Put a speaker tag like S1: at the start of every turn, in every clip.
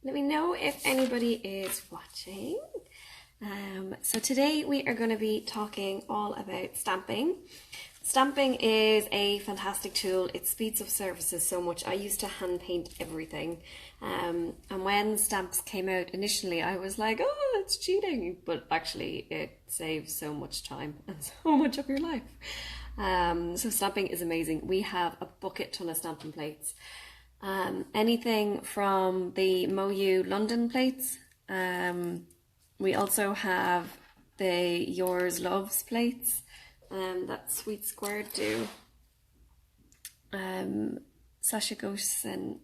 S1: Let me know if anybody is watching. So today we are going to be talking all about stamping. Stamping is a fantastic tool. It speeds up services so much. I used to hand paint everything. And when stamps came out initially, I was like, oh, it's cheating. But actually it saves so much time and so much of your life. So stamping is amazing. We have a bucket ton of stamping plates. Anything from the Moyu London plates. We also have the Yours Loves plates that Sweet Square do. Sasha Gosen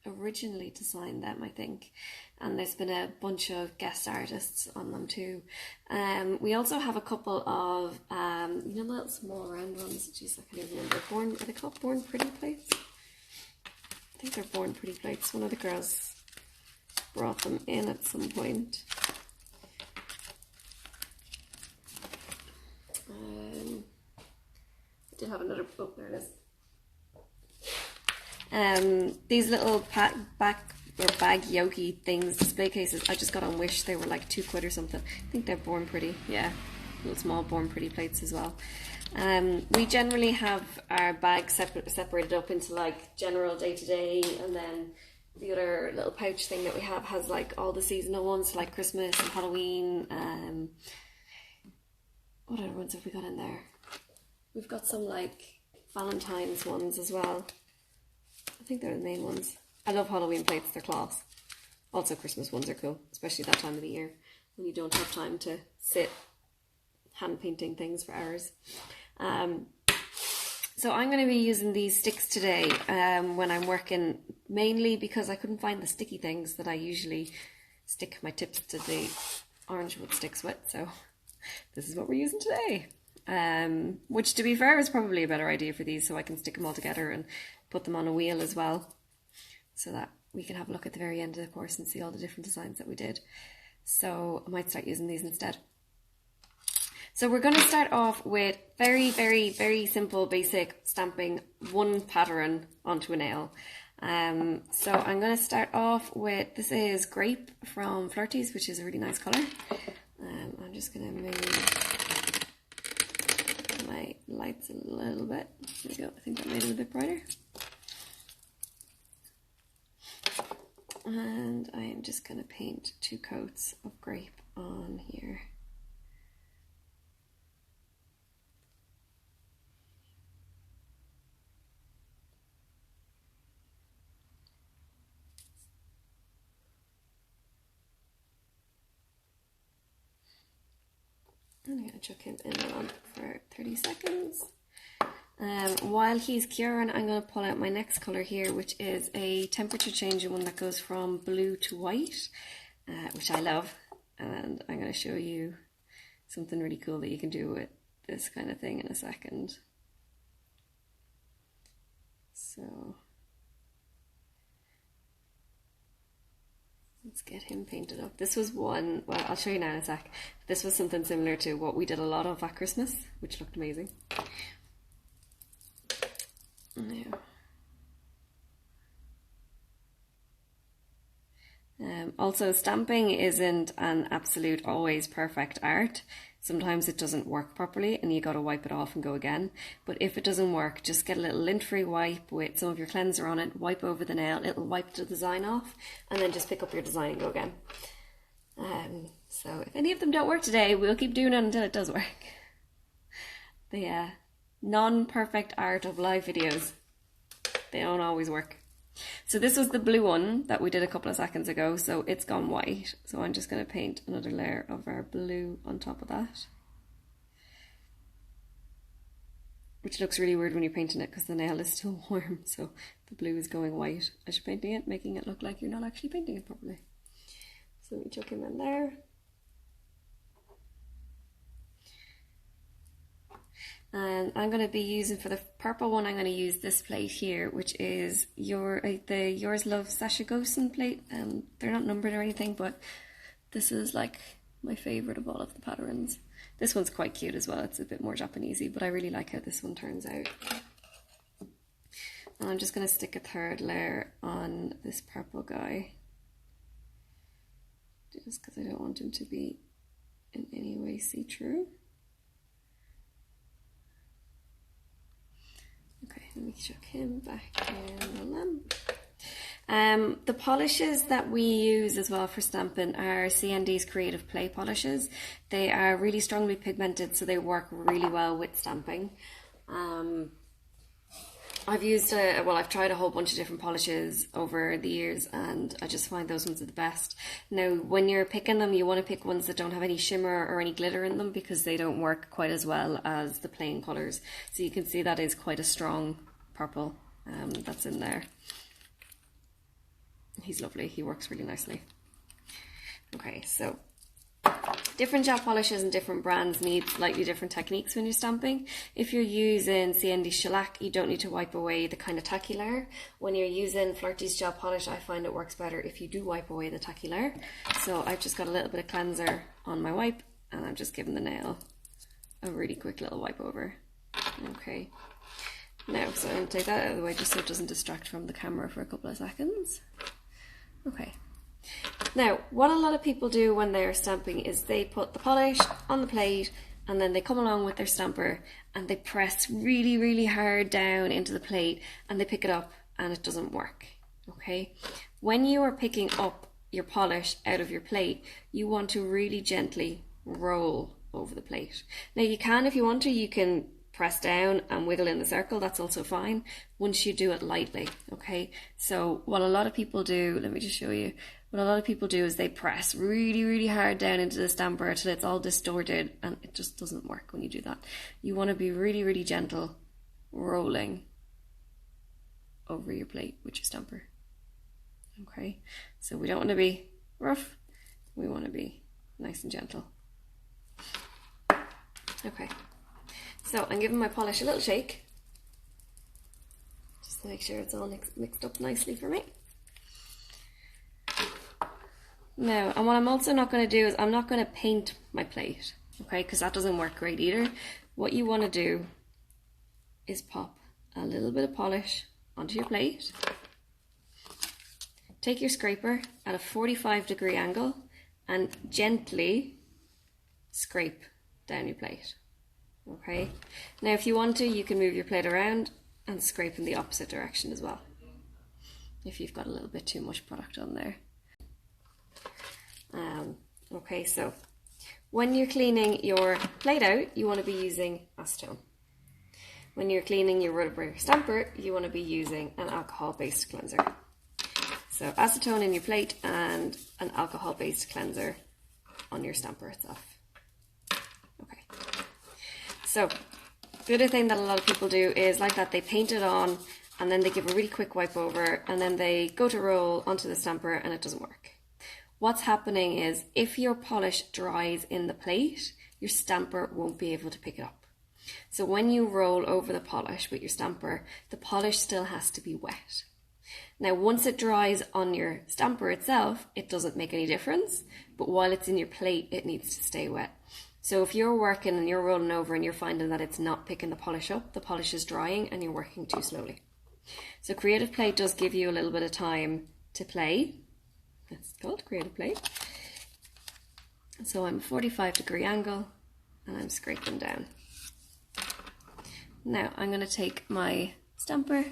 S1: originally designed them, I think, and there's been a bunch of guest artists on them too. We also have a couple of, you know, little small round ones. Jeez, I can't even remember. Are they called Born Pretty plates? I think they're Born Pretty plates. One of the girls brought them in at some point. I did have another, oh, there it is. These little bag yogi things, display cases, I just got on Wish. They were like £2 or something. I think they're Born Pretty, yeah. Little small Born Pretty plates as well. We generally have our bags separated up into like general day-to-day, and then the other little pouch thing that we have has like all the seasonal ones, like Christmas and Halloween. What other ones have we got in there? We've got some like Valentine's ones as well. I think they're the main ones. I love Halloween plates, they're class. Also Christmas ones are cool, especially that time of the year when you don't have time to sit hand painting things for hours. So I'm going to be using these sticks today when I'm working, mainly because I couldn't find the sticky things that I usually stick my tips to the orange wood sticks with, so this is what we're using today. Which, to be fair, is probably a better idea for these, so I can stick them all together and put them on a wheel as well, so that we can have a look at the very end of the course and see all the different designs that we did. So I might start using these instead. So we're going to start off with very, very, very simple, basic stamping one pattern onto a nail. So I'm going to start off with, this is Grape from Flirties, which is a really nice colour. I'm just going to move my lights a little bit. There we go. I think that made it a bit brighter. And I am just going to paint 2 coats of grape on here. I'm going to chuck him in the lamp for 30 seconds. While he's curing, I'm going to pull out my next colour here, which is a temperature changing one that goes from blue to white, which I love. And I'm going to show you something really cool that you can do with this kind of thing in a second. So let's get him painted up. This was one, well, I'll show you now in a sec. This was something similar to what we did a lot of at Christmas, which looked amazing. Also, stamping isn't an absolute always perfect art. Sometimes it doesn't work properly and you got to wipe it off and go again. But if it doesn't work, just get a little lint-free wipe with some of your cleanser on it, wipe over the nail, it'll wipe the design off, and then just pick up your design and go again. So if any of them don't work today, we'll keep doing it until it does work. The non-perfect art of live videos. They don't always work. So this was the blue one that we did a couple of seconds ago, so it's gone white. So I'm just going to paint another layer of our blue on top of that. Which looks really weird when you're painting it because the nail is still warm, so the blue is going white as you're painting it, making it look like you're not actually painting it properly. So we chuck him in there. And I'm going to be using, for the purple one, I'm going to use this plate here, which is the Yours Love Sasha Gosen plate. They're not numbered or anything, but this is like my favourite of all of the patterns. This one's quite cute as well. It's a bit more Japanesey, but I really like how this one turns out. And I'm just going to stick a third layer on this purple guy. just because I don't want him to be in any way see-through. Okay, let me chuck him back in the lamp. The polishes that we use as well for stamping are CND's Creative Clay polishes. They are really strongly pigmented, so they work really well with stamping. I've tried a whole bunch of different polishes over the years, and I just find those ones are the best. Now, when you're picking them, you want to pick ones that don't have any shimmer or any glitter in them, because they don't work quite as well as the plain colours. So you can see that is quite a strong purple that's in there. He's lovely, he works really nicely. Okay, so different gel polishes and different brands need slightly different techniques when you're stamping. If you're using CND shellac, you don't need to wipe away the kind of tacky layer. When you're using Flirty's gel polish, I find it works better if you do wipe away the tacky layer. So I've just got a little bit of cleanser on my wipe, and I'm just giving the nail a really quick little wipe over. Okay, now, so I'm going to take that out of the way just so it doesn't distract from the camera for a couple of seconds. Okay. Now, what a lot of people do when they're stamping is they put the polish on the plate, and then they come along with their stamper and they press really, really hard down into the plate, and they pick it up and it doesn't work. Okay? When you are picking up your polish out of your plate, you want to really gently roll over the plate. Now, you can, if you want to, you can press down and wiggle in the circle, that's also fine, once you do it lightly. Okay, so what a lot of people do, let me just show you, what a lot of people do is they press really, really hard down into the stamper till it's all distorted, and it just doesn't work when you do that. You want to be really, really gentle, rolling over your plate with your stamper. Okay, so we don't want to be rough, we want to be nice and gentle. Okay, so I'm giving my polish a little shake, just to make sure it's all mixed up nicely for me. Now, and what I'm also not going to do is I'm not going to paint my plate, okay, because that doesn't work great either. What you want to do is pop a little bit of polish onto your plate. Take your scraper at a 45-degree angle and gently scrape down your plate. Okay, now if you want to, you can move your plate around and scrape in the opposite direction as well, if you've got a little bit too much product on there. Okay, so when you're cleaning your plate out, you want to be using acetone. When you're cleaning your rubber stamper, you want to be using an alcohol-based cleanser. So acetone in your plate and an alcohol-based cleanser on your stamper itself. Okay. So the other thing that a lot of people do is like that, they paint it on and then they give a really quick wipe over and then they go to roll onto the stamper and it doesn't work. What's happening is if your polish dries in the plate, your stamper won't be able to pick it up. So when you roll over the polish with your stamper, the polish still has to be wet. Now, once it dries on your stamper itself, it doesn't make any difference, but while it's in your plate, it needs to stay wet. So if you're working and you're rolling over and you're finding that it's not picking the polish up, the polish is drying and you're working too slowly. So Creative Play does give you a little bit of time to play. That's called Creative Play. So I'm 45-degree angle and I'm scraping down. Now I'm going to take my stamper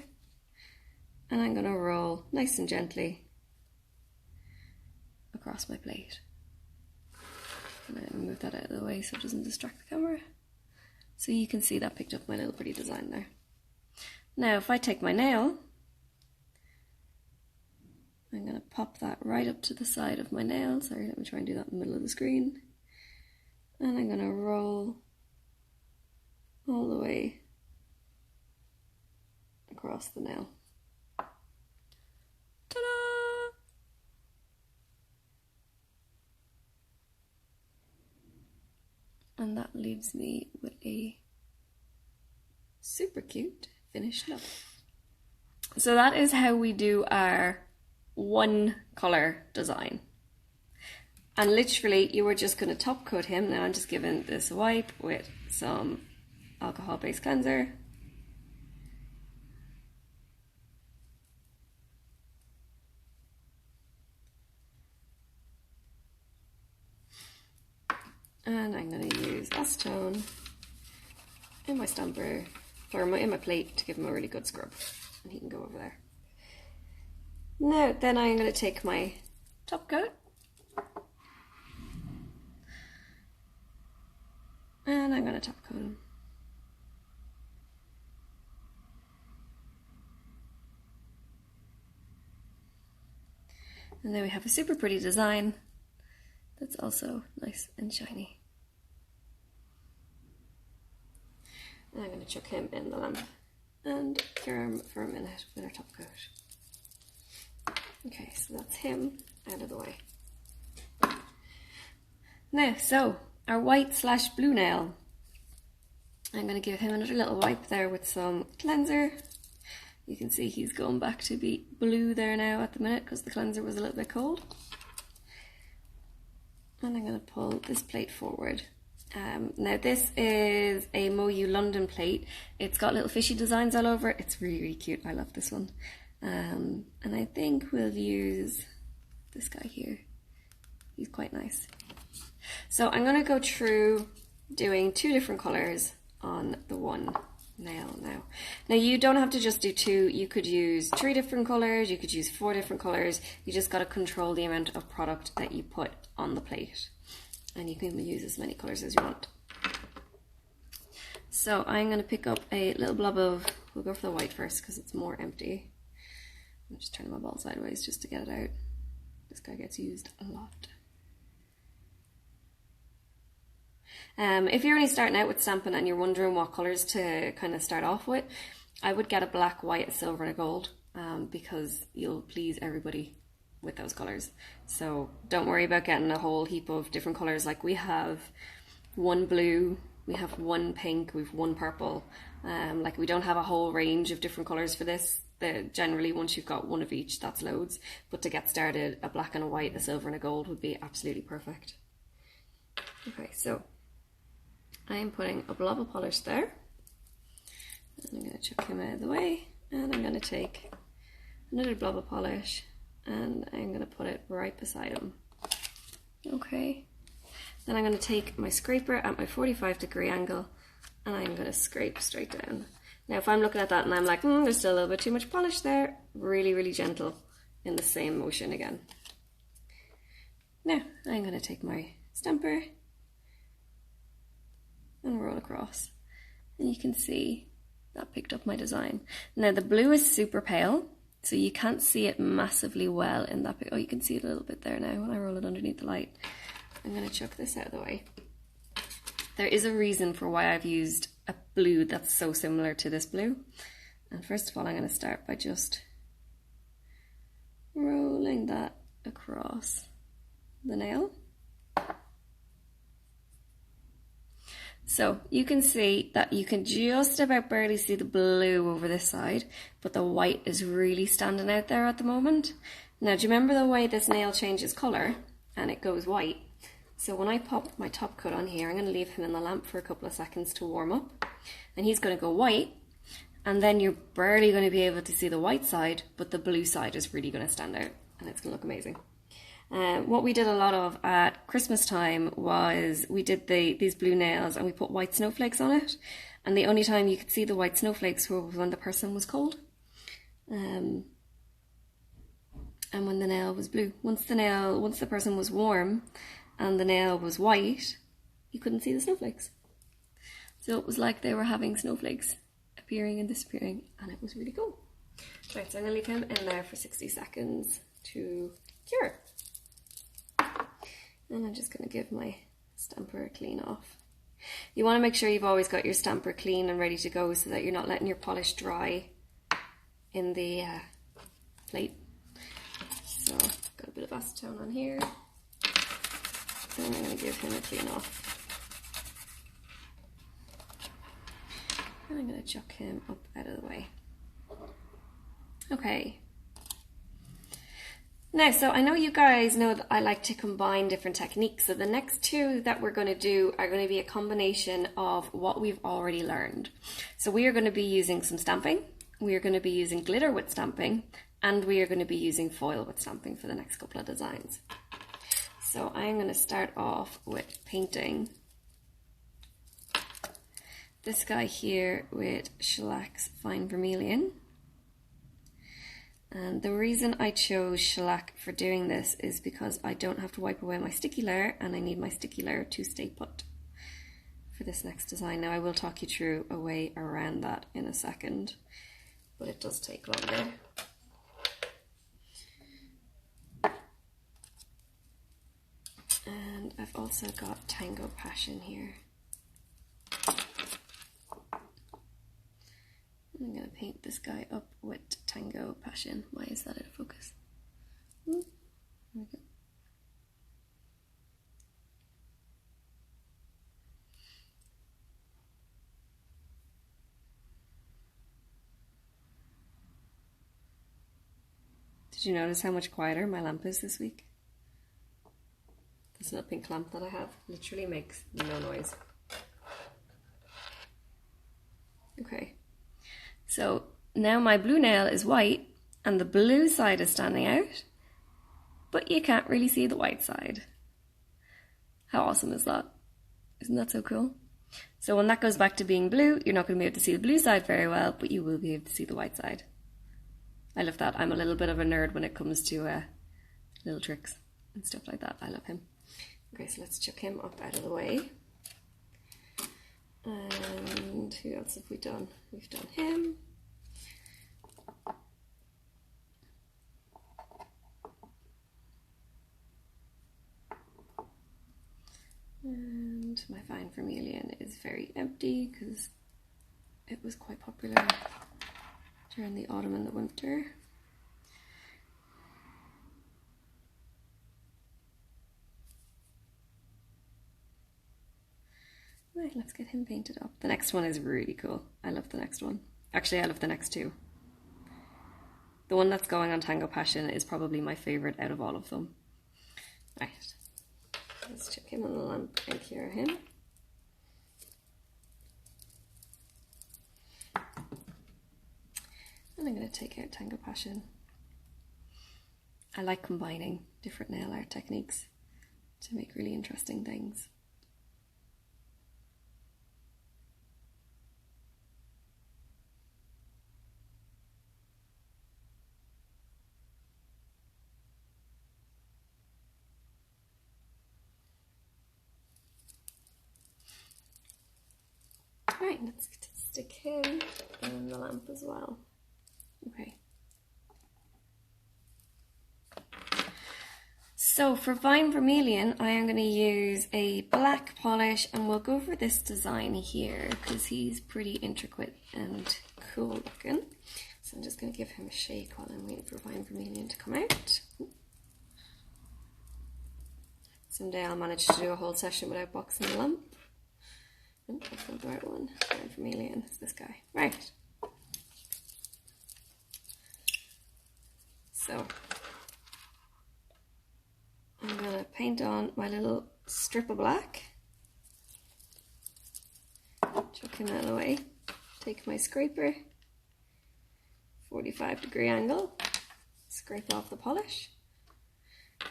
S1: and I'm going to roll nice and gently across my plate. And then move that out of the way so it doesn't distract the camera. So you can see that picked up my little pretty design there. Now if I take my nail, I'm going to pop that right up to the side of my nail. Sorry, let me try and do that in the middle of the screen. And I'm going to roll all the way across the nail. Ta-da! And that leaves me with a super cute finished look. So that is how we do our one colour design. And literally you were just going to top coat him. Now I'm just giving this a wipe with some alcohol based cleanser. And I'm going to use acetone in my stamper, or in my plate, to give him a really good scrub. And he can go over there. Now, then I'm going to take my top coat. And I'm going to top coat him. And then we have a super pretty design that's also nice and shiny. And I'm going to chuck him in the lamp and cure him for a minute with our top coat. Okay, so that's him out of the way. Now, so our white / blue nail. I'm going to give him another little wipe there with some cleanser. You can see he's going back to be blue there now at the minute because the cleanser was a little bit cold. And I'm going to pull this plate forward. Now this is a Moyu London plate. It's got little fishy designs all over it. It's really, really cute. I love this one. And I think we'll use this guy here. He's quite nice. So I'm going to go through doing 2 different colours on the one nail now. Now you don't have to just do 2. You could use 3 different colours. You could use 4 different colours. You just got to control the amount of product that you put on the plate. And you can use as many colours as you want. So I'm going to pick up a little blob of, we'll go for the white first because it's more empty. I'm just turning my ball sideways just to get it out. This guy gets used a lot. If you're only starting out with stamping and you're wondering what colours to kind of start off with, I would get a black, white, a silver and a gold because you'll please everybody with those colours. So don't worry about getting a whole heap of different colours. Like we have 1 blue, we have 1 pink, we've 1 purple. Like we don't have a whole range of different colours for this. Generally once you've got 1 of each, that's loads. But to get started, a black and a white, a silver and a gold would be absolutely perfect. Okay, so I am putting a blob of polish there. And I'm going to chuck him out of the way. And I'm going to take another blob of polish and I'm going to put it right beside him. Okay. Then I'm going to take my scraper at my 45-degree angle and I'm going to scrape straight down. Now if I'm looking at that and I'm like, there's still a little bit too much polish there, really, really gentle in the same motion again. Now I'm going to take my stamper and roll across. And you can see that picked up my design. Now the blue is super pale, so you can't see it massively well in that. Oh, you can see it a little bit there now when I roll it underneath the light. I'm going to chuck this out of the way. There is a reason for why I've used a blue that's so similar to this blue. And first of all, I'm going to start by just rolling that across the nail. So you can see that you can just about barely see the blue over this side, but the white is really standing out there at the moment. Now, do you remember the way this nail changes colour and it goes white? So when I pop my top coat on here, I'm going to leave him in the lamp for a couple of seconds to warm up, and he's going to go white, and then you're barely going to be able to see the white side, but the blue side is really going to stand out, and it's going to look amazing. What we did a lot of at Christmas time was we did these blue nails and we put white snowflakes on it, and the only time you could see the white snowflakes was when the person was cold and when the nail was blue. Once the person was warm and the nail was white, you couldn't see the snowflakes. So it was like they were having snowflakes appearing and disappearing, and it was really cool. Right, so I'm going to leave him in there for 60 seconds to cure. And I'm just going to give my stamper a clean off. You want to make sure you've always got your stamper clean and ready to go so that you're not letting your polish dry in the plate. So got a bit of acetone on here. And I'm going to give him a clean off. And I'm going to chuck him up out of the way. Okay. Now, so I know you guys know that I like to combine different techniques. So the next 2 that we're going to do are going to be a combination of what we've already learned. So we are going to be using some stamping. We are going to be using glitter with stamping. And we are going to be using foil with stamping for the next couple of designs. So I'm going to start off with painting this guy here with Shellac's Fine Vermilion. And the reason I chose shellac for doing this is because I don't have to wipe away my sticky layer, and I need my sticky layer to stay put for this next design. Now I will talk you through a way around that in a second, but it does take longer. And I've also got Tango Passion here. I'm going to paint this guy up with Tango Passion. Why is that out of focus? There we go. Did you notice how much quieter my lamp is this week? This little pink lamp that I have literally makes no noise. Okay. So now my blue nail is white and the blue side is standing out, but you can't really see the white side. How awesome is that? Isn't that so cool? So when that goes back to being blue, you're not going to be able to see the blue side very well, but you will be able to see the white side. I love that. I'm a little bit of a nerd when it comes to little tricks and stuff like that. I love him. Okay, so let's chuck him up out of the way. And who else have we done? We've done him. And my Fine Vermilion is very empty because it was quite popular during the autumn and the winter. Right, let's get him painted up. The next one is really cool. I love the next one. Actually, I love the next two. The one that's going on Tango Passion is probably my favourite out of all of them. Right, let's chuck him on the lamp and cure him. And I'm going to take out Tango Passion. I like combining different nail art techniques to make really interesting things. Right, let's stick him in the lamp as well. Okay. So for Fine Vermilion, I am going to use a black polish, and we'll go for this design here because he's pretty intricate and cool looking. So I'm just going to give him a shake while I'm waiting for Fine Vermilion to come out. Someday I'll manage to do a whole session without boxing the lamp. Oh, that's not the right one. Fine Vermilion, it's this guy. Right. So I'm going to paint on my little strip of black. Chuck him out of the way. Take my scraper, 45-degree angle, scrape off the polish.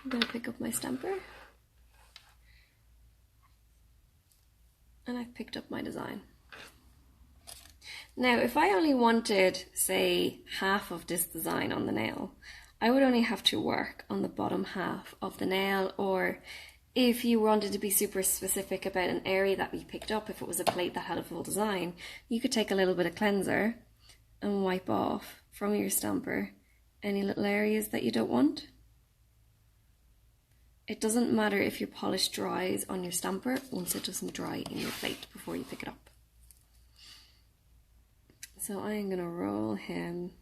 S1: I'm going to pick up my stamper. And I've picked up my design. Now, if I only wanted, say, half of this design on the nail, I would only have to work on the bottom half of the nail, or if you wanted to be super specific about an area that we picked up, if it was a plate that had a full design, you could take a little bit of cleanser and wipe off from your stamper any little areas that you don't want. It doesn't matter if your polish dries on your stamper once it doesn't dry in your plate before you pick it up. So I am going to roll him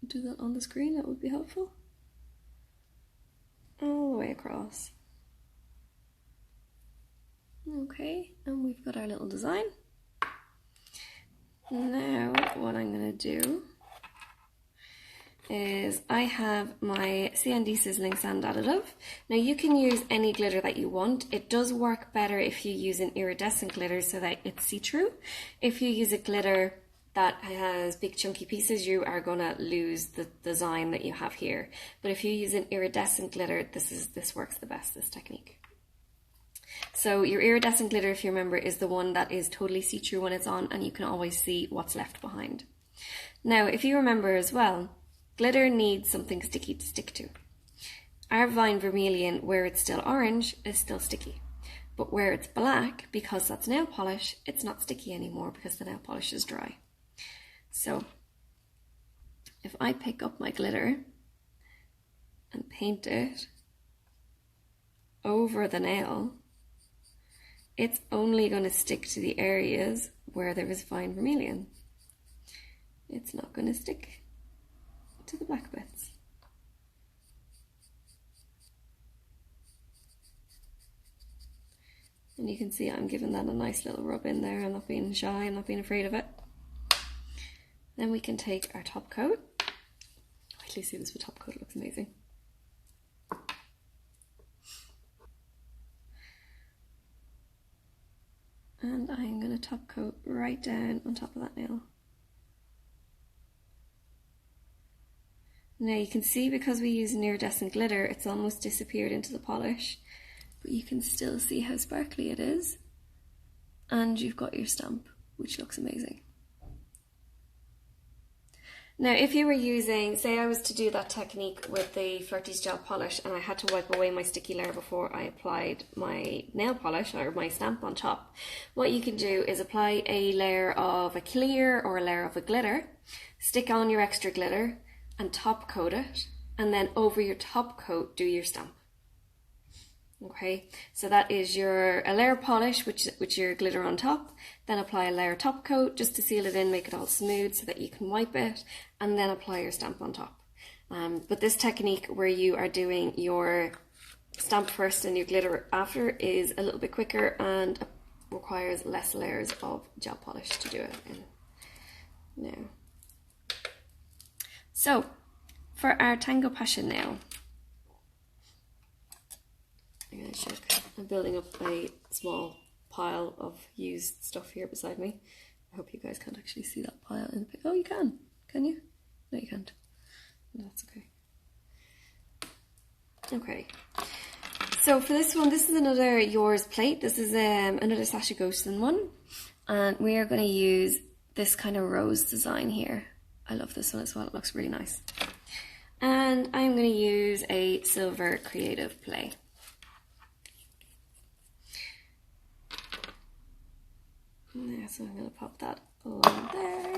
S1: do that on the screen, that would be helpful. All the way across. Okay, and we've got our little design. Now what I'm going to do is I have my CND Sizzling Sand Additive. Now you can use any glitter that you want. It does work better if you use an iridescent glitter so that it's see-through. If you use a glitter that has big chunky pieces, you are going to lose the design that you have here. But if you use an iridescent glitter, this works the best, this technique. So your iridescent glitter, if you remember, is the one that is totally see-through when it's on, and you can always see what's left behind. Now, if you remember as well, glitter needs something sticky to stick to. Our Vine Vermilion, where it's still orange, is still sticky. But where it's black, because that's nail polish, it's not sticky anymore because the nail polish is dry. So if I pick up my glitter and paint it over the nail, it's only going to stick to the areas where there is Vine Vermilion. It's not going to stick to the black bits. And you can see I'm giving that a nice little rub in there. I'm not being shy, I'm not being afraid of it. Then we can take our top coat. Wait till you see this with top coat, it looks amazing. And I'm going to top coat right down on top of that nail. Now you can see, because we use an iridescent glitter, it's almost disappeared into the polish, but you can still see how sparkly it is. And you've got your stamp, which looks amazing. Now, if you were using, say I was to do that technique with the Flirties gel polish and I had to wipe away my sticky layer before I applied my nail polish or my stamp on top, what you can do is apply a layer of a clear or a layer of a glitter, stick on your extra glitter and top coat it, and then over your top coat do your stamp. Okay, so that is a layer polish with your glitter on top, then apply a layer top coat just to seal it in, make it all smooth so that you can wipe it, and then apply your stamp on top. But this technique where you are doing your stamp first and your glitter after is a little bit quicker and requires less layers of gel polish to do it in. Now, so for our Tango Passion nail, I'm building up a small pile of used stuff here beside me. I hope you guys can't actually see that pile in the pic. Oh, you can you? No, you can't. No, that's okay. Okay, so for this one, this is another Yours plate. This is another Sacha Ghostin one, and we are going to use this kind of rose design here. I love this one as well, it looks really nice. And I'm going to use a silver creative play. Yeah, so I'm going to pop that along there.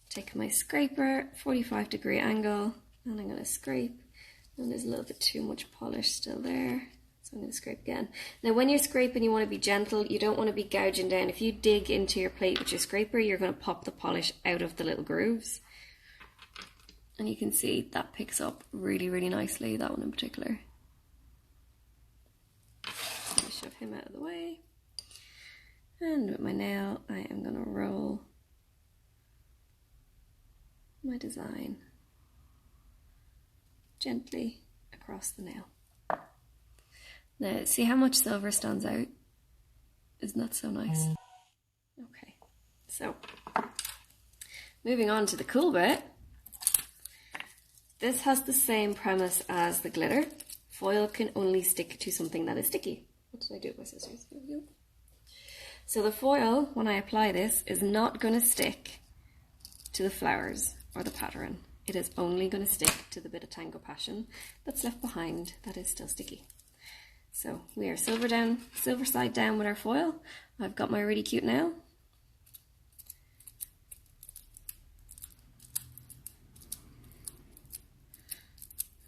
S1: Take my scraper, 45-degree angle, and I'm going to scrape. And there's a little bit too much polish still there, so I'm going to scrape again. Now when you're scraping, you want to be gentle, you don't want to be gouging down. If you dig into your plate with your scraper, you're going to pop the polish out of the little grooves. And you can see that picks up really, really nicely, that one in particular. Let me shove him out of the way. And with my nail, I am going to roll my design gently across the nail. Now, see how much silver stands out? Isn't that so nice? Okay, so moving on to the cool bit. This has the same premise as the glitter. Foil can only stick to something that is sticky. What did I do with my scissors? Here we go. So the foil, when I apply this, is not going to stick to the flowers or the pattern. It is only going to stick to the bit of Tango Passion that's left behind that is still sticky. So we are silver side down with our foil. I've got my really cute nail.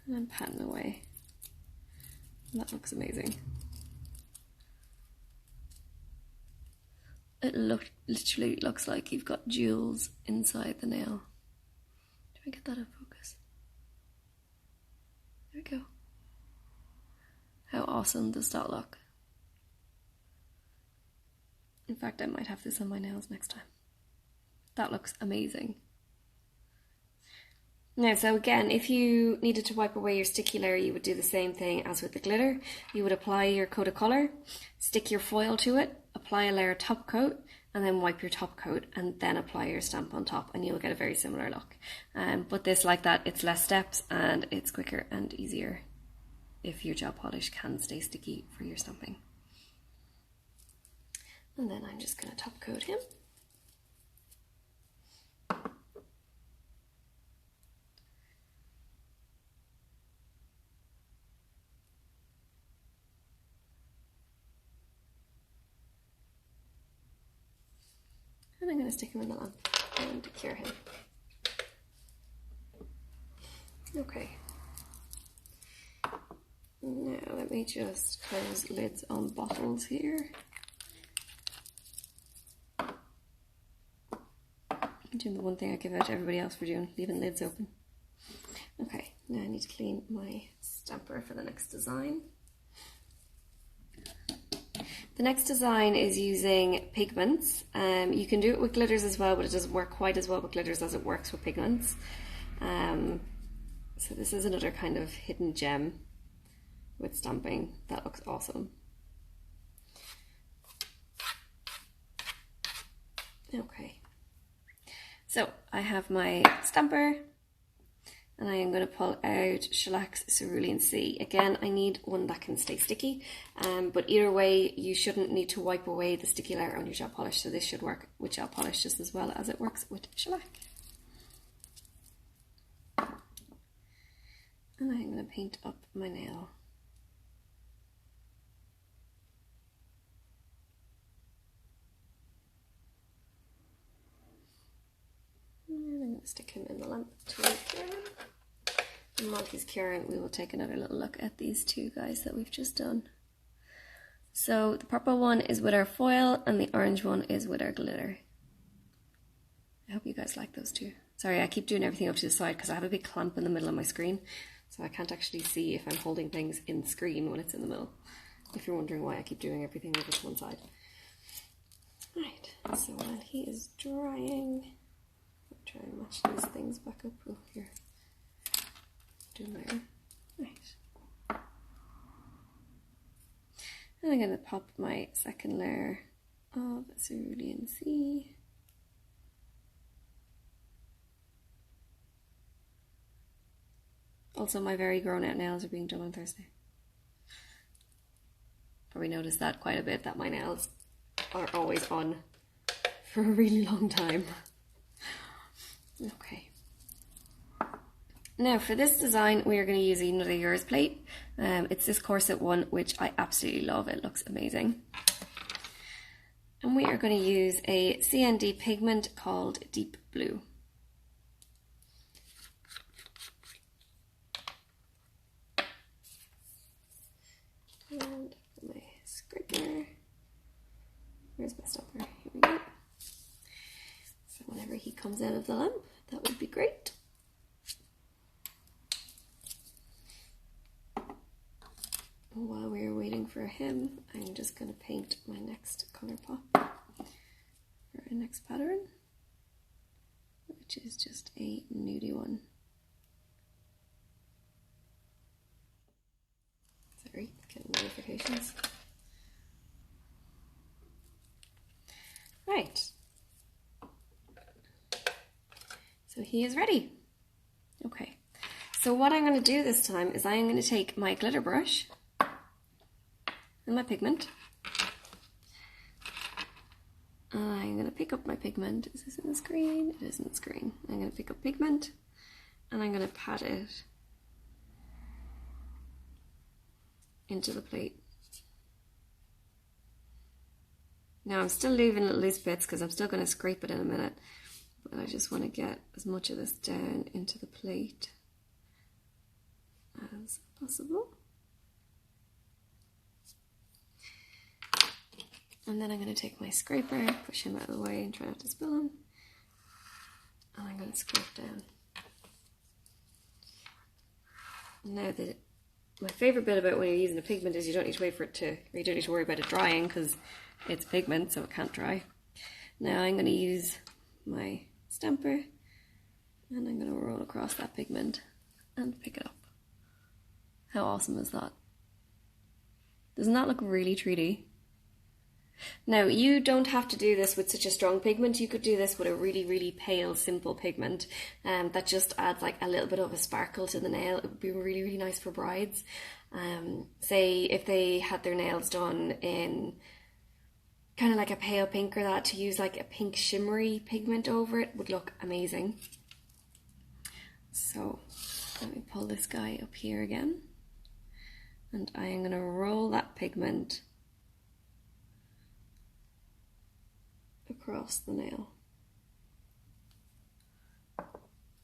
S1: And I'm patting away. And that looks amazing. It literally looks like you've got jewels inside the nail. Do I get that in focus? There we go. How awesome does that look? In fact, I might have this on my nails next time. That looks amazing. Now, so again, if you needed to wipe away your sticky layer, you would do the same thing as with the glitter. You would apply your coat of colour, stick your foil to it, apply a layer top coat, and then wipe your top coat and then apply your stamp on top, and you'll get a very similar look. But this, like that, it's less steps and it's quicker and easier if your gel polish can stay sticky for your stamping. And then I'm just going to top coat him. And I'm going to stick him in the lamp and cure him. Okay. Now let me just close lids on bottles here. I'm doing the one thing I give out to everybody else for doing, leaving lids open. Okay, now I need to clean my stamper for the next design. The next design is using pigments. You can do it with glitters as well, but it doesn't work quite as well with glitters as it works with pigments. So this is another kind of hidden gem with stamping that looks awesome. Okay, so I have my stamper and I am going to pull out Shellac's Cerulean Sea. Again, I need one that can stay sticky, but either way you shouldn't need to wipe away the sticky layer on your gel polish, so this should work with gel polish just as well as it works with shellac. And I'm going to paint up my nail. And I'm going to stick him in the lamp to cure him. And while he's curing, we will take another little look at these two guys that we've just done. So the purple one is with our foil and the orange one is with our glitter. I hope you guys like those two. Sorry, I keep doing everything up to the side because I have a big clamp in the middle of my screen. So I can't actually see if I'm holding things in the screen when it's in the middle. If you're wondering why I keep doing everything over to one side. Right, so while he is drying, I'll try and match these things back up. Oh, here. Do my own. Right. And I'm going to pop my second layer of Cerulean Sea. Also, my very grown out nails are being done on Thursday. Probably noticed that quite a bit, that my nails are always on for a really long time. Okay. Now for this design, we are going to use another Yours plate. It's this corset one, which I absolutely love. It looks amazing. And we are going to use a CND pigment called Deep Blue. And my scraper. Where's my stopper? Here we go. So whenever he comes out of the lamp, that would be great. While we're waiting for him, I'm just going to paint my next colour pop for our next pattern, which is just a nudie one. Sorry, getting notifications. Right. So he is ready. Okay. So what I'm going to do this time is I'm going to take my glitter brush and my pigment. I'm going to pick up my pigment. Is this in the screen? It is in the screen. I'm going to pick up pigment and I'm going to pat it into the plate. Now I'm still leaving little loose bits because I'm still going to scrape it in a minute, but I just want to get as much of this down into the plate as possible. And then I'm going to take my scraper, push him out of the way and try not to spill him. And I'm going to scrape down. Now, my favourite bit about when you're using a pigment is you don't need to wait for it to, or you don't need to worry about it drying because it's pigment, so it can't dry. Now I'm going to use my stamper and I'm going to roll across that pigment and pick it up. How awesome is that? Doesn't that look really 3D? Now, you don't have to do this with such a strong pigment. You could do this with a really, really pale, simple pigment that just adds like a little bit of a sparkle to the nail. It would be really, really nice for brides. Say if they had their nails done in kind of like a pale pink or that, to use like a pink shimmery pigment over it would look amazing. So let me pull this guy up here again. And I am going to roll that pigment across the nail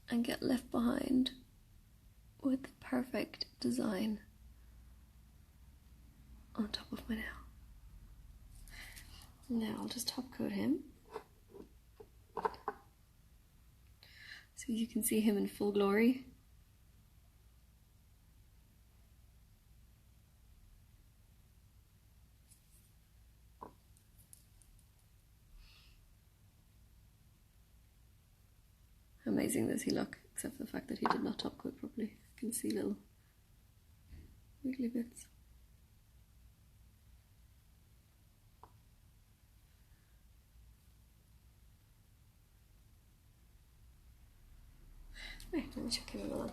S1: and get left behind with the perfect design on top of my nail. Now I'll just top coat him so you can see him in full glory. How amazing does he look, except for the fact that he did not top coat properly. You can see little wiggly bits. Right, let me check him on.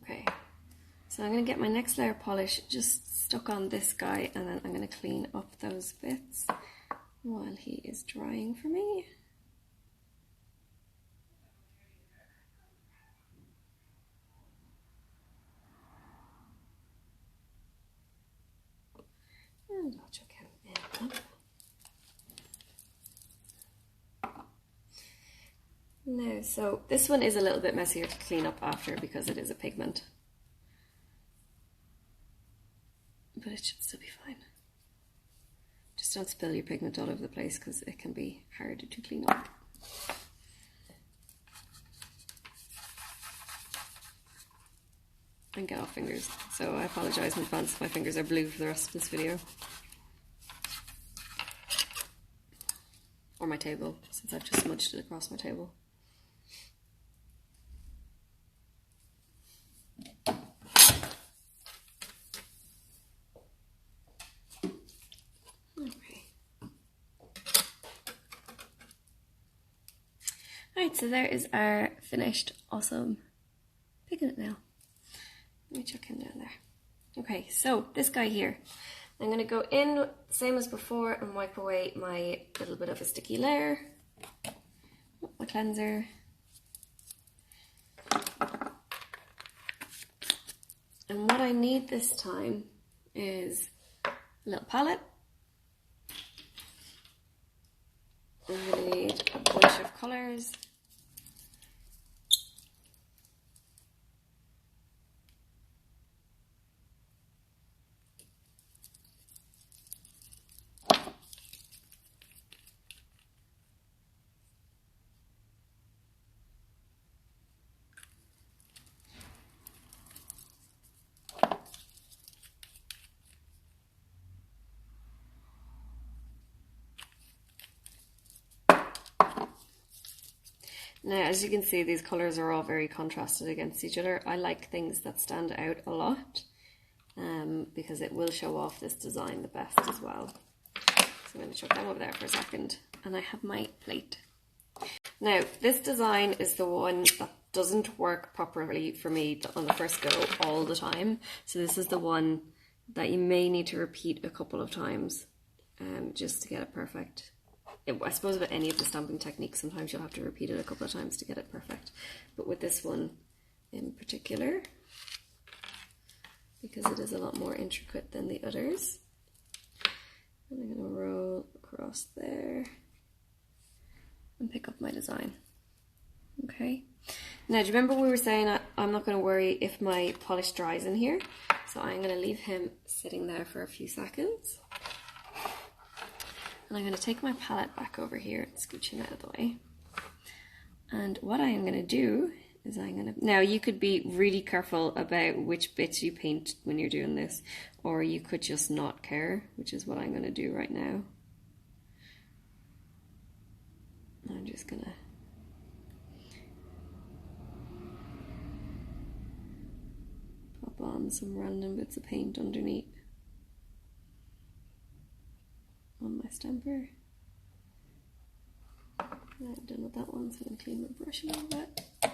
S1: Okay, so I'm going to get my next layer of polish just stuck on this guy, and then I'm going to clean up those bits while he is drying for me. And I'll chuck him in. Now, so this one is a little bit messier to clean up after because it is a pigment, but it should still be fine. Just don't spill your pigment all over the place because it can be hard to clean up. And get off fingers, so I apologise in advance if my fingers are blue for the rest of this video. Or my table, since I've just smudged it across my table. Alright, so there is our finished awesome pigment nail. Let me chuck him down there. Okay, so this guy here, I'm going to go in same as before and wipe away my little bit of a sticky layer, my cleanser. And what I need this time is a little palette. I'm going to need a bunch of colours. Now, as you can see, these colours are all very contrasted against each other. I like things that stand out a lot because it will show off this design the best as well. So I'm going to chuck them over there for a second, and I have my plate. Now, this design is the one that doesn't work properly for me on the first go all the time. So this is the one that you may need to repeat a couple of times just to get it perfect. I suppose with any of the stamping techniques, sometimes you'll have to repeat it a couple of times to get it perfect. But with this one in particular, because it is a lot more intricate than the others, and I'm going to roll across there and pick up my design. Okay. Now, do you remember we were saying I'm not going to worry if my polish dries in here? So I'm going to leave him sitting there for a few seconds. And I'm going to take my palette back over here and scooch him out of the way. And what I am going to do is now you could be really careful about which bits you paint when you're doing this, or you could just not care, which is what I'm going to do right now. I'm just going to pop on some random bits of paint underneath. on my stamper. I'm done with that one, so I'm going to clean my brush a little bit. Pick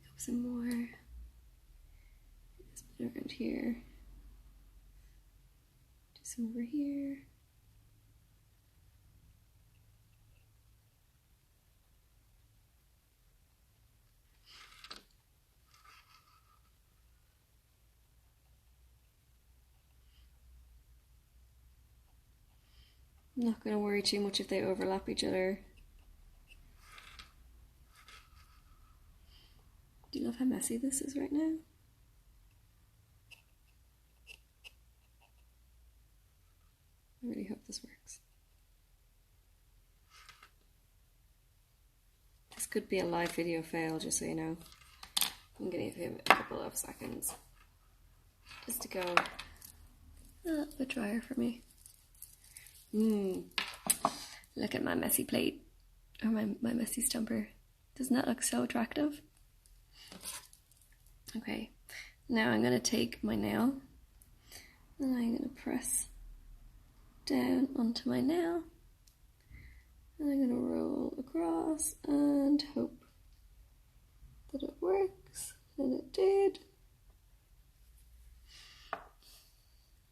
S1: up some more. Just put it around here. Do some over here. I'm not going to worry too much if they overlap each other. Do you love how messy this is right now? I really hope this works. This could be a live video fail, just so you know. I'm going to give him a couple of seconds just to go a little bit drier for me. Look at my messy plate, or my messy stumper. Doesn't that look so attractive? Okay, now I'm going to take my nail and I'm going to press down onto my nail and I'm going to roll across and hope that it works, and it did.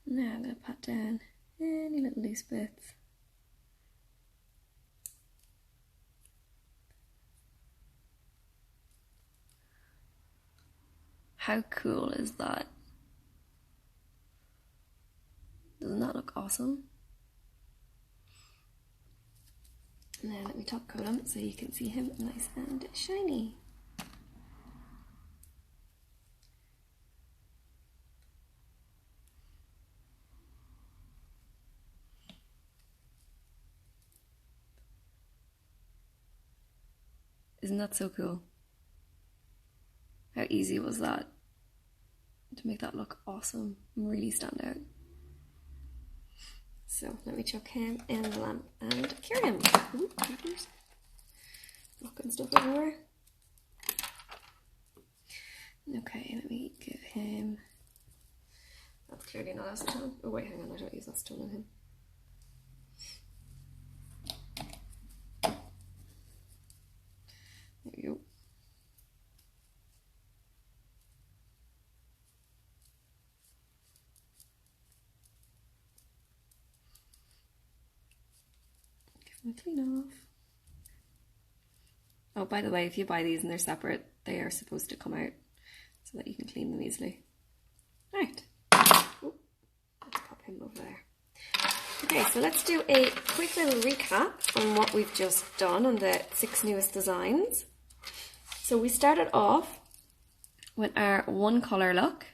S1: Now I'm going to pat down any little loose bits. How cool is that? Doesn't that look awesome? Now let me top coat him so you can see him nice and shiny. Isn't that so cool? How easy was that to make that look awesome and really stand out? So let me chuck him in the lamp and cure him. Ooh, creepers. Knocking stuff everywhere. Okay, let me give him... That's clearly not acetone. Oh wait, hang on, I don't use acetone on him. There we go. Give them a clean off. Oh, by the way, if you buy these and they're separate, they are supposed to come out so that you can clean them easily. Right. Oh, let's pop him over there. Okay, so let's do a quick little recap on what we've just done on the 6 newest designs. So we started off with our 1 colour look.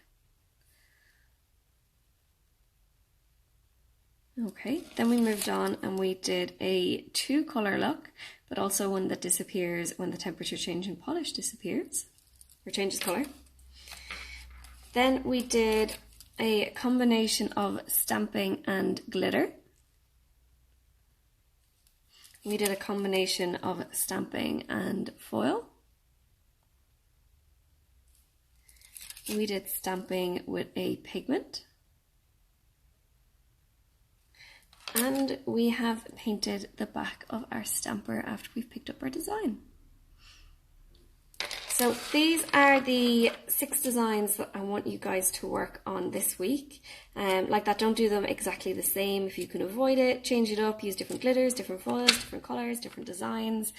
S1: Okay, then we moved on and we did a 2 colour look, but also one that disappears when the temperature change and polish disappears, or changes colour. Then we did a combination of stamping and glitter. We did a combination of stamping and foil. We did stamping with a pigment. And we have painted the back of our stamper after we've picked up our design. So these are the 6 designs that I want you guys to work on this week. Like that, don't do them exactly the same. If you can avoid it, change it up, use different glitters, different foils, different colours, different designs.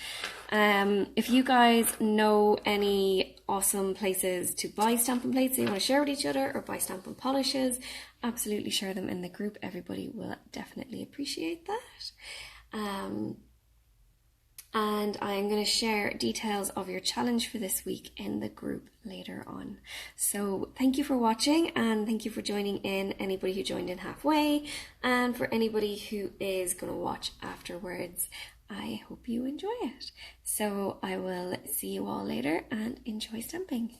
S1: If you guys know any awesome places to buy stamping plates that you want to share with each other, or buy stamping polishes, absolutely share them in the group. Everybody will definitely appreciate that. And I'm going to share details of your challenge for this week in the group later on. So thank you for watching, and thank you for joining in, anybody who joined in halfway, and for anybody who is going to watch afterwards. I hope you enjoy it. So I will see you all later, and enjoy stamping.